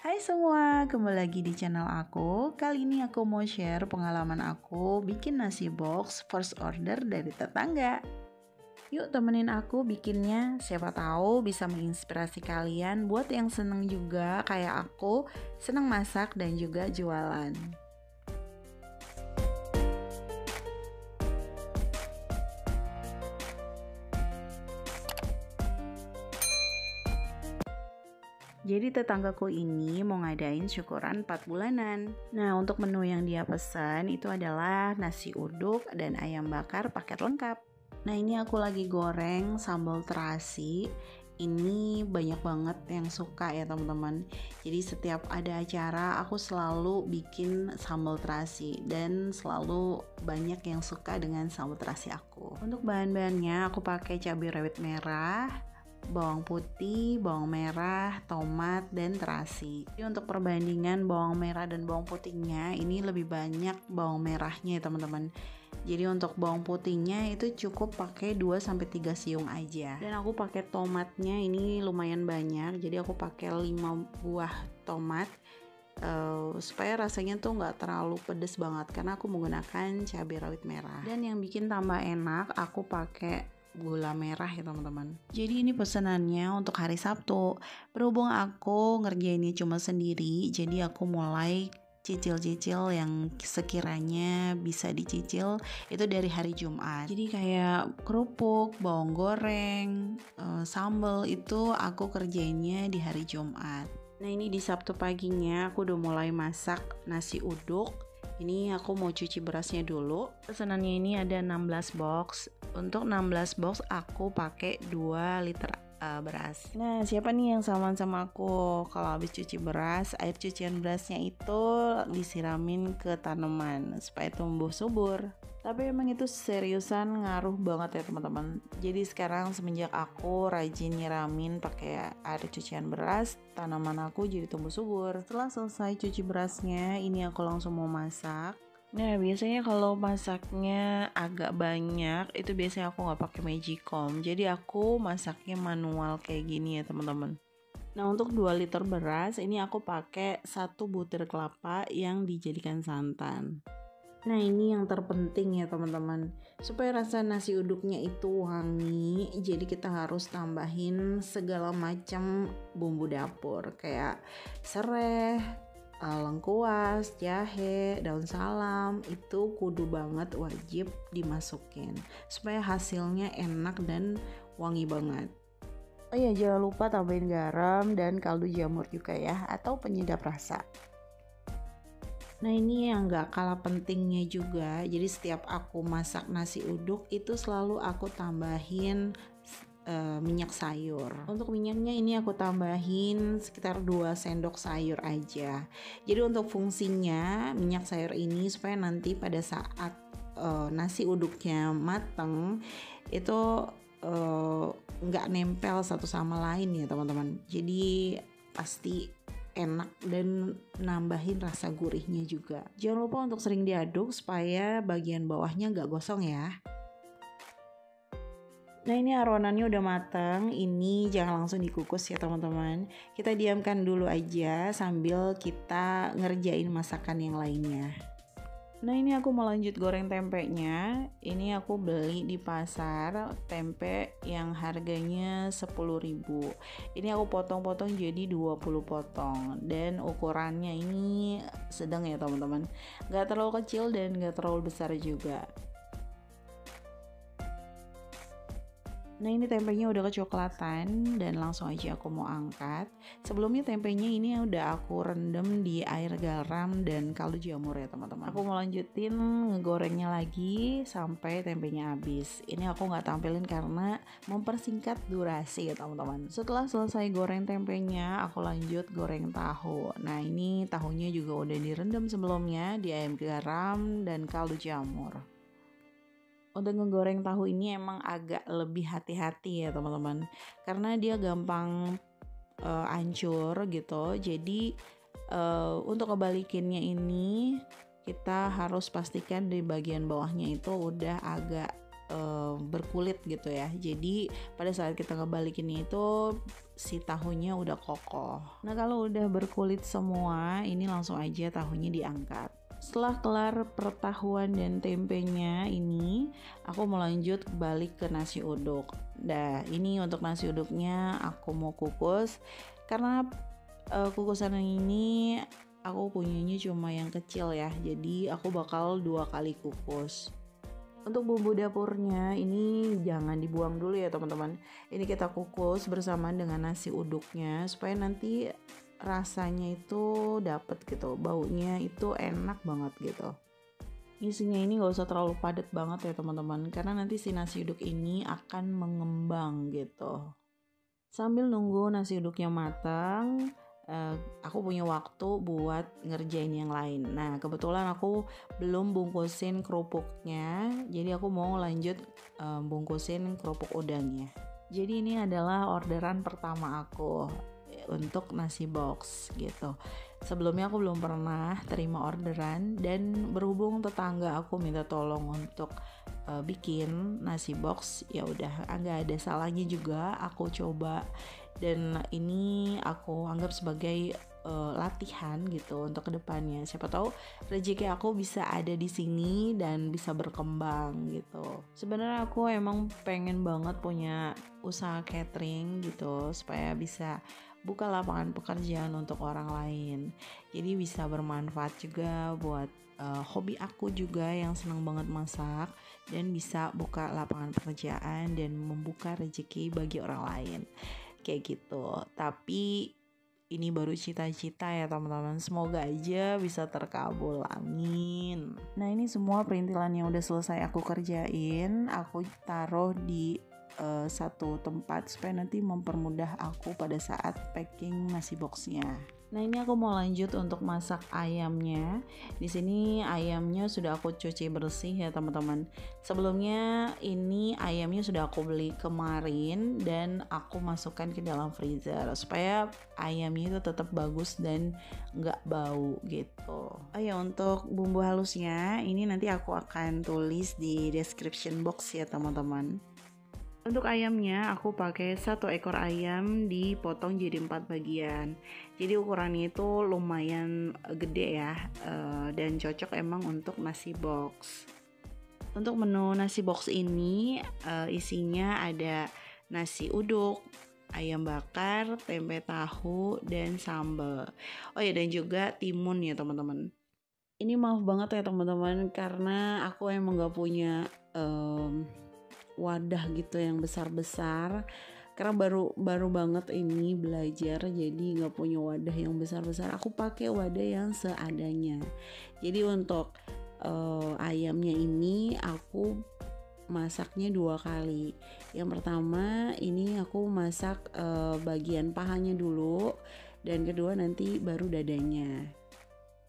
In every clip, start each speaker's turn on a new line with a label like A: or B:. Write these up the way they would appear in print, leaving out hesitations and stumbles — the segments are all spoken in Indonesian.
A: Hai semua, kembali lagi di channel aku. Kali ini aku mau share pengalaman aku bikin nasi box first order dari tetangga. Yuk temenin aku bikinnya, siapa tahu bisa menginspirasi kalian buat yang seneng juga kayak aku, seneng masak dan juga jualan. Jadi tetanggaku ini mau ngadain syukuran 4 bulanan. Nah, untuk menu yang dia pesan itu adalah nasi uduk dan ayam bakar paket lengkap. Nah, ini aku lagi goreng sambal terasi. Ini banyak banget yang suka ya teman-teman. Jadi setiap ada acara aku selalu bikin sambal terasi dan selalu banyak yang suka dengan sambal terasi aku. Untuk bahan-bahannya aku pakai cabai rawit merah, bawang putih, bawang merah, tomat, dan terasi. Jadi untuk perbandingan bawang merah dan bawang putihnya ini lebih banyak bawang merahnya ya teman-teman. Jadi untuk bawang putihnya itu cukup pakai 2-3 siung aja. Dan aku pakai tomatnya ini lumayan banyak. Jadi aku pakai 5 buah tomat. Supaya rasanya tuh nggak terlalu pedes banget karena aku menggunakan cabai rawit merah. Dan yang bikin tambah enak aku pakai gula merah ya teman-teman. Jadi ini pesanannya untuk hari Sabtu. Berhubung aku ngerjainnya cuma sendiri, jadi aku mulai cicil-cicil yang sekiranya bisa dicicil itu dari hari Jumat. Jadi kayak kerupuk, bawang goreng, sambal itu aku kerjainnya di hari Jumat. Nah ini di Sabtu paginya aku udah mulai masak nasi uduk. Ini aku mau cuci berasnya dulu. Pesanannya ini ada 16 box. Untuk 16 box aku pakai 2 liter beras. Nah, siapa nih yang sama aku? Kalau habis cuci beras, air cucian berasnya itu disiramin ke tanaman supaya tumbuh subur. Tapi emang itu seriusan ngaruh banget ya teman-teman. Jadi sekarang semenjak aku rajin nyiramin pakai air cucian beras, tanaman aku jadi tumbuh subur. Setelah selesai cuci berasnya, ini aku langsung mau masak. Nah biasanya kalau masaknya agak banyak itu biasanya aku nggak pakai magicom, jadi aku masaknya manual kayak gini ya teman-teman. Nah untuk 2 liter beras ini aku pakai 1 butir kelapa yang dijadikan santan. Nah ini yang terpenting ya teman-teman, supaya rasa nasi uduknya itu wangi, jadi kita harus tambahin segala macam bumbu dapur kayak serai, lengkuas, jahe, daun salam, itu kudu banget wajib dimasukin supaya hasilnya enak dan wangi banget. Oh iya jangan lupa tambahin garam dan kaldu jamur juga ya, atau penyedap rasa. Nah ini yang gak kalah pentingnya juga, jadi setiap aku masak nasi uduk itu selalu aku tambahin minyak sayur. Untuk minyaknya ini aku tambahin sekitar 2 sendok sayur aja. Jadi untuk fungsinya minyak sayur ini supaya nanti pada saat nasi uduknya mateng itu nggak nempel satu sama lain ya teman-teman. Jadi pasti enak dan nambahin rasa gurihnya juga. Jangan lupa untuk sering diaduk supaya bagian bawahnya nggak gosong ya. Nah ini aronannya udah matang, ini jangan langsung dikukus ya teman-teman. Kita diamkan dulu aja sambil kita ngerjain masakan yang lainnya. Nah ini aku mau lanjut goreng tempenya. Ini aku beli di pasar tempe yang harganya 10.000. Ini aku potong-potong jadi 20 potong. Dan ukurannya ini sedang ya teman-teman, gak terlalu kecil dan gak terlalu besar juga. Nah ini tempenya udah kecoklatan dan langsung aja aku mau angkat. Sebelumnya tempenya ini udah aku rendam di air garam dan kaldu jamur ya teman-teman. Aku mau lanjutin ngegorengnya lagi sampai tempenya habis. Ini aku nggak tampilin karena mempersingkat durasi ya teman-teman. Setelah selesai goreng tempenya, aku lanjut goreng tahu. Nah ini tahunya juga udah direndam sebelumnya di air garam dan kaldu jamur. Untuk ngegoreng tahu ini emang agak lebih hati-hati ya teman-teman, karena dia gampang hancur gitu. Jadi untuk ngebalikinnya ini kita harus pastikan di bagian bawahnya itu udah agak berkulit gitu ya. Jadi pada saat kita ngebalikinnya itu si tahunya udah kokoh. Nah kalau udah berkulit semua, ini langsung aja tahunya diangkat. Setelah kelar pertahuan dan tempenya ini, aku mau lanjut balik ke nasi uduk. Nah ini untuk nasi uduknya aku mau kukus karena kukusan ini aku punyanya cuma yang kecil ya, jadi aku bakal 2 kali kukus. Untuk bumbu dapurnya ini jangan dibuang dulu ya teman-teman. Ini kita kukus bersamaan dengan nasi uduknya supaya nanti rasanya itu dapet gitu, baunya itu enak banget gitu. Isinya ini gak usah terlalu padat banget ya teman-teman, karena nanti si nasi uduk ini akan mengembang gitu. Sambil nunggu nasi uduknya matang, aku punya waktu buat ngerjain yang lain. Nah kebetulan aku belum bungkusin kerupuknya, jadi aku mau lanjut bungkusin kerupuk udangnya. Jadi ini adalah orderan pertama aku untuk nasi box gitu. Sebelumnya aku belum pernah terima orderan, dan berhubung tetangga aku minta tolong untuk bikin nasi box, ya udah nggak ada salahnya juga aku coba. Dan ini aku anggap sebagai latihan gitu untuk kedepannya. Siapa tahu rezeki aku bisa ada di sini dan bisa berkembang gitu. Sebenarnya aku emang pengen banget punya usaha catering gitu supaya bisa buka lapangan pekerjaan untuk orang lain. Jadi bisa bermanfaat juga buat hobi aku juga yang senang banget masak, dan bisa buka lapangan pekerjaan dan membuka rezeki bagi orang lain. Kayak gitu. Tapi ini baru cita-cita ya teman-teman. Semoga aja bisa terkabul. Amin. Nah ini semua perintilan yang udah selesai aku kerjain, aku taruh di satu tempat supaya nanti mempermudah aku pada saat packing nasi boxnya. Nah ini aku mau lanjut untuk masak ayamnya. Di sini ayamnya sudah aku cuci bersih ya teman-teman. Sebelumnya ini ayamnya sudah aku beli kemarin dan aku masukkan ke dalam freezer supaya ayamnya itu tetap bagus dan nggak bau gitu. Oh ya, untuk bumbu halusnya ini nanti aku akan tulis di description box ya teman-teman. Untuk ayamnya aku pakai 1 ekor ayam dipotong jadi 4 bagian. Jadi ukurannya itu lumayan gede ya, dan cocok emang untuk nasi box. Untuk menu nasi box ini isinya ada nasi uduk, ayam bakar, tempe tahu, dan sambal. Oh ya, dan juga timun ya teman-teman. Ini maaf banget ya teman-teman karena aku emang gak punya wadah gitu yang besar-besar, karena baru banget ini belajar, jadi nggak punya wadah yang besar-besar. Aku pakai wadah yang seadanya. Jadi untuk ayamnya ini aku masaknya 2 kali. Yang pertama ini aku masak bagian pahanya dulu, dan kedua nanti baru dadanya.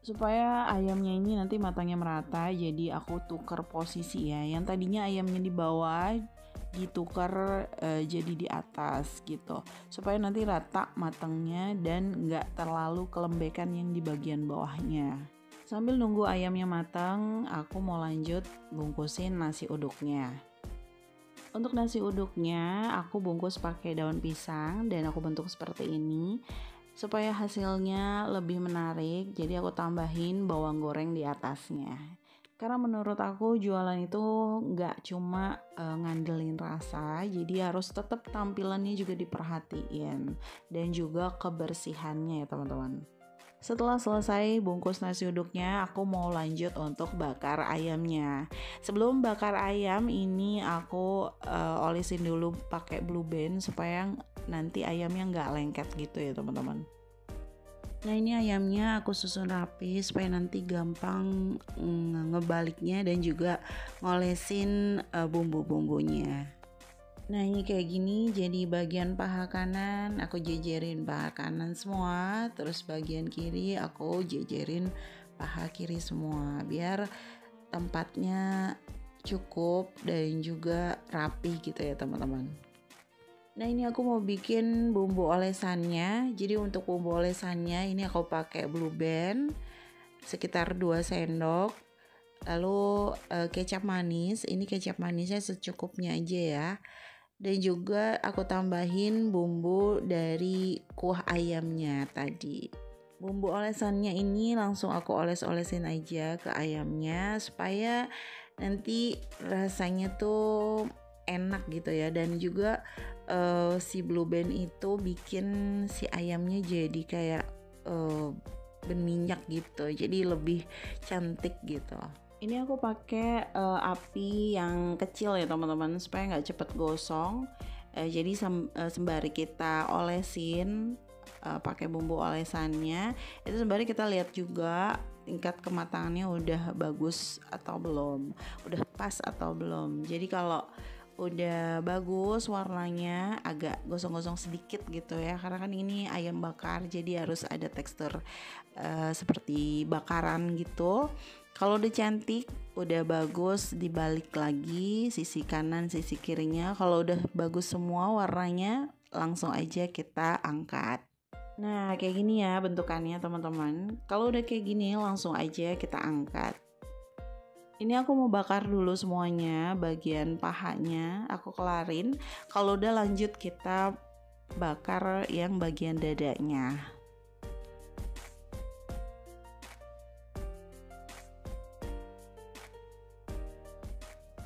A: Supaya ayamnya ini nanti matangnya merata, jadi aku tukar posisi ya. Yang tadinya ayamnya di bawah ditukar jadi di atas gitu, supaya nanti rata matangnya dan nggak terlalu kelembekan yang di bagian bawahnya. Sambil nunggu ayamnya matang, aku mau lanjut bungkusin nasi uduknya. Untuk nasi uduknya aku bungkus pakai daun pisang dan aku bentuk seperti ini supaya hasilnya lebih menarik. Jadi aku tambahin bawang goreng di atasnya. Karena menurut aku jualan itu nggak cuma ngandelin rasa, jadi harus tetap tampilannya juga diperhatiin dan juga kebersihannya ya teman-teman. Setelah selesai bungkus nasi uduknya, aku mau lanjut untuk bakar ayamnya. Sebelum bakar ayam ini aku olesin dulu pakai Blue Band supaya nanti ayamnya nggak lengket gitu ya teman-teman. Nah ini ayamnya aku susun rapi supaya nanti gampang ngebaliknya dan juga ngolesin bumbu-bumbunya. Nah ini kayak gini, jadi bagian paha kanan aku jejerin paha kanan semua, terus bagian kiri aku jejerin paha kiri semua, biar tempatnya cukup dan juga rapi gitu ya teman-teman. Nah ini aku mau bikin bumbu olesannya. Jadi untuk bumbu olesannya ini aku pakai Blue Band sekitar 2 sendok. Lalu kecap manis, ini kecap manisnya secukupnya aja ya. Dan juga aku tambahin bumbu dari kuah ayamnya tadi. Bumbu olesannya ini langsung aku oles-olesin aja ke ayamnya supaya nanti rasanya tuh enak gitu ya. Dan juga si Blue Band itu bikin si ayamnya jadi kayak berminyak gitu, jadi lebih cantik gitu. Ini aku pakai api yang kecil ya teman-teman supaya nggak cepet gosong. Jadi sembari kita olesin pakai bumbu olesannya, itu sembari kita lihat juga tingkat kematangannya udah bagus atau belum, udah pas atau belum. Jadi kalau udah bagus warnanya agak gosong-gosong sedikit gitu ya, karena kan ini ayam bakar jadi harus ada tekstur seperti bakaran gitu. Kalau udah cantik, udah bagus, dibalik lagi sisi kanan sisi kirinya. Kalau udah bagus semua warnanya, langsung aja kita angkat. Nah kayak gini ya bentukannya teman-teman. Kalau udah kayak gini langsung aja kita angkat. Ini aku mau bakar dulu semuanya, bagian pahanya aku kelarin. Kalau udah lanjut kita bakar yang bagian dadanya.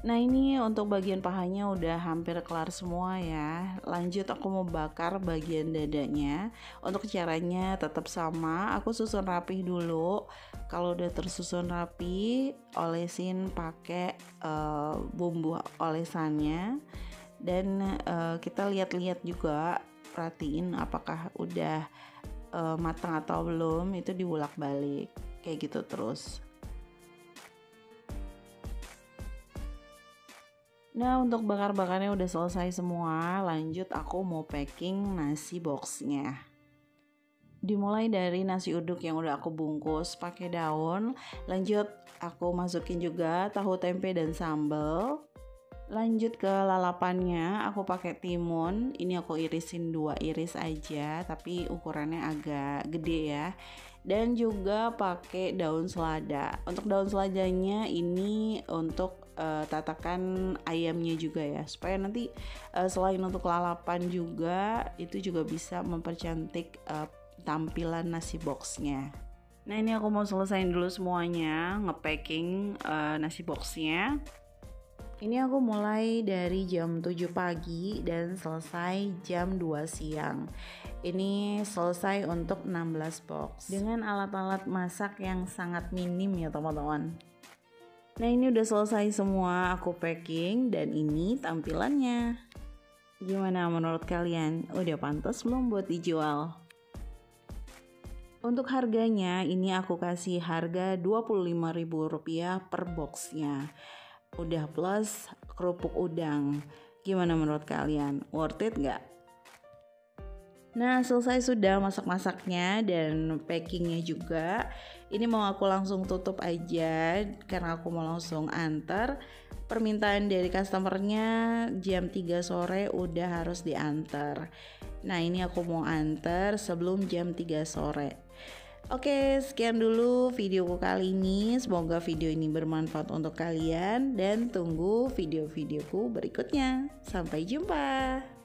A: Nah ini untuk bagian pahanya udah hampir kelar semua ya. Lanjut aku mau bakar bagian dadanya. Untuk caranya tetap sama, aku susun rapih dulu. Kalau udah tersusun rapi, olesin pakai bumbu olesannya. Dan kita lihat-lihat juga, perhatiin apakah udah matang atau belum, itu dibolak-balik kayak gitu terus. Nah untuk bakar-bakarnya udah selesai semua, lanjut aku mau packing nasi boxnya. Dimulai dari nasi uduk yang udah aku bungkus pakai daun, lanjut aku masukin juga tahu tempe dan sambal. Lanjut ke lalapannya, aku pakai timun. Ini aku irisin 2 iris aja, tapi ukurannya agak gede ya. Dan juga pakai daun selada. Untuk daun seladanya ini untuk tatakan ayamnya juga ya, supaya nanti selain untuk lalapan juga itu juga bisa mempercantik tampilan nasi boxnya. Nah ini aku mau selesain dulu semuanya, ngepacking nasi boxnya. Ini aku mulai dari jam 7 pagi dan selesai jam 2 siang. Ini selesai untuk 16 box dengan alat-alat masak yang sangat minim ya teman-teman. Nah ini udah selesai semua aku packing dan ini tampilannya. Gimana menurut kalian? Udah pantas belum buat dijual? Untuk harganya ini aku kasih harga Rp25.000 per boxnya. Udah plus kerupuk udang. Gimana menurut kalian? Worth it gak? Nah selesai sudah masak-masaknya dan packingnya juga. Ini mau aku langsung tutup aja karena aku mau langsung antar. Permintaan dari customernya jam 3 sore udah harus diantar. Nah ini aku mau antar sebelum jam 3 sore. Oke, sekian dulu videoku kali ini. Semoga video ini bermanfaat untuk kalian dan tunggu video-videoku berikutnya. Sampai jumpa.